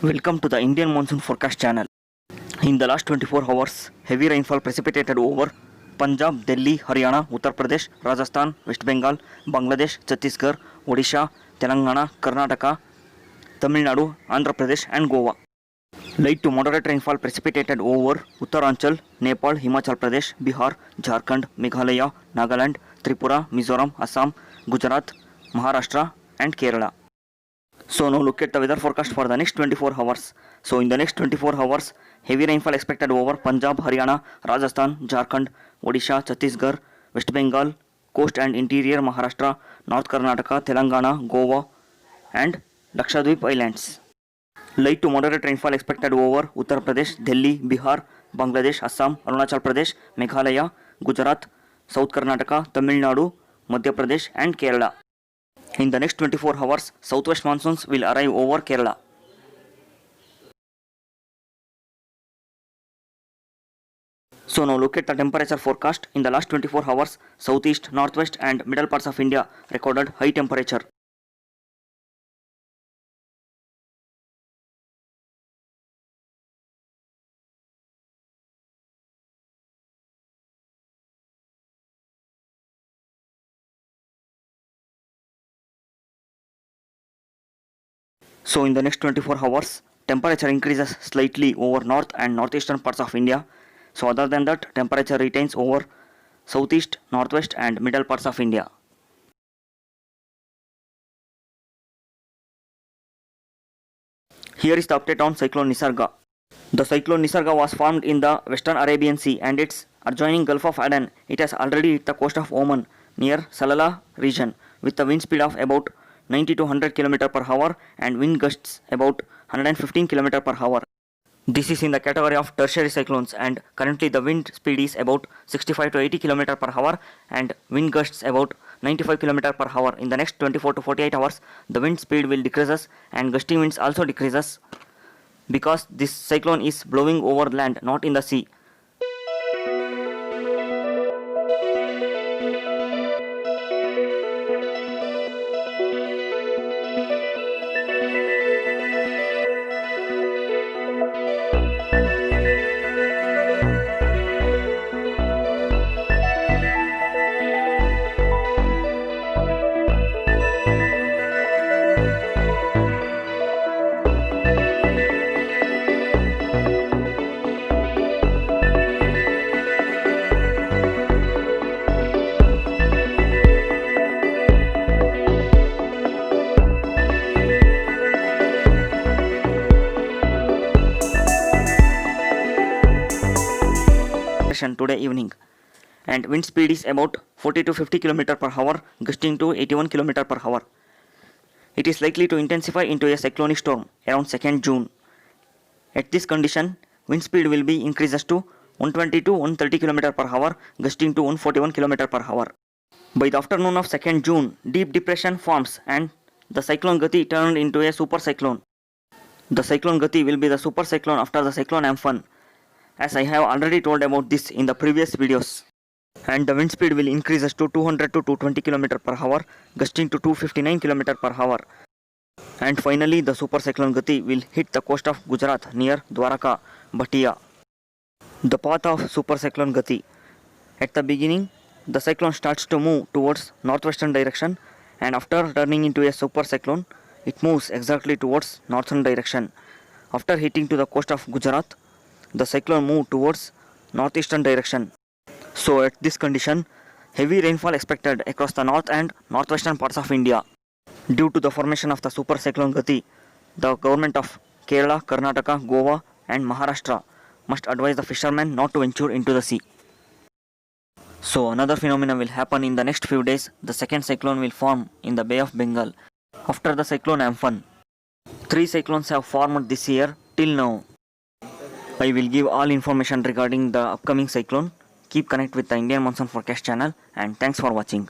Welcome to the Indian Monsoon Forecast channel. In the last 24 hours, heavy rainfall precipitated over Punjab, Delhi, Haryana, Uttar Pradesh, Rajasthan, West Bengal, Bangladesh, Chhattisgarh, Odisha, Telangana, Karnataka, Tamil Nadu, Andhra Pradesh and Goa. Light to moderate rainfall precipitated over Uttaranchal, Nepal, Himachal Pradesh, Bihar, Jharkhand, Meghalaya, Nagaland, Tripura, Mizoram, Assam, Gujarat, Maharashtra and Kerala. So now look at the weather forecast for the next 24 hours. So in the next 24 hours, heavy rainfall expected over Punjab, Haryana, Rajasthan, Jharkhand, Odisha, Chhattisgarh, West Bengal, coast and interior Maharashtra, North Karnataka, Telangana, Goa and Lakshadweep Islands. Light to moderate rainfall expected over Uttar Pradesh, Delhi, Bihar, Bangladesh, Assam, Arunachal Pradesh, Meghalaya, Gujarat, South Karnataka, Tamil Nadu, Madhya Pradesh and Kerala. In the next 24 hours, southwest monsoons will arrive over Kerala. So now look at the temperature forecast. In the last 24 hours, southeast, northwest and middle parts of India recorded high temperature. So in the next 24 hours, temperature increases slightly over north and northeastern parts of India. So other than that, temperature retains over southeast, northwest and middle parts of India. Here is the update on Cyclone Nisarga. The Cyclone Nisarga was formed in the Western Arabian Sea and its adjoining Gulf of Aden. It has already hit the coast of Oman near Salalah region with a wind speed of about 90 to 100 km per hour and wind gusts about 115 km per hour. This is in the category of tertiary cyclones and currently the wind speed is about 65 to 80 km per hour and wind gusts about 95 km per hour. In the next 24 to 48 hours, the wind speed will decreases and gusting winds also decreases because this cyclone is blowing over land, not in the sea. Today evening and wind speed is about 40 to 50 km per hour, gusting to 81 km per hour. It is likely to intensify into a cyclonic storm around 2nd June. At this condition, wind speed will be increases to 120 to 130 km per hour, gusting to 141 km per hour. By the afternoon of 2nd June, deep depression forms and the cyclone Gati turned into a super cyclone. The cyclone Gati will be the super cyclone after the cyclone Amphan, as I have already told about this in the previous videos. And the wind speed will increase to 200 to 220 km per hour, gusting to 259 km per hour. And finally, the super cyclone Gati will hit the coast of Gujarat near Dwaraka, Bhatia. The path of super cyclone Gati. At the beginning, the cyclone starts to move towards northwestern direction and after turning into a super cyclone, it moves exactly towards northern direction. After hitting to the coast of Gujarat, the cyclone moved towards northeastern direction. So at this condition, heavy rainfall expected across the north and northwestern parts of India. Due to the formation of the super cyclone Gati, the government of Kerala, Karnataka, Goa and Maharashtra must advise the fishermen not to venture into the sea. So another phenomenon will happen in the next few days. The second cyclone will form in the Bay of Bengal after the cyclone Amphan. 3 cyclones have formed this year till now. I will give all information regarding the upcoming cyclone. Keep connect with the Indian Monsoon Forecast channel and thanks for watching.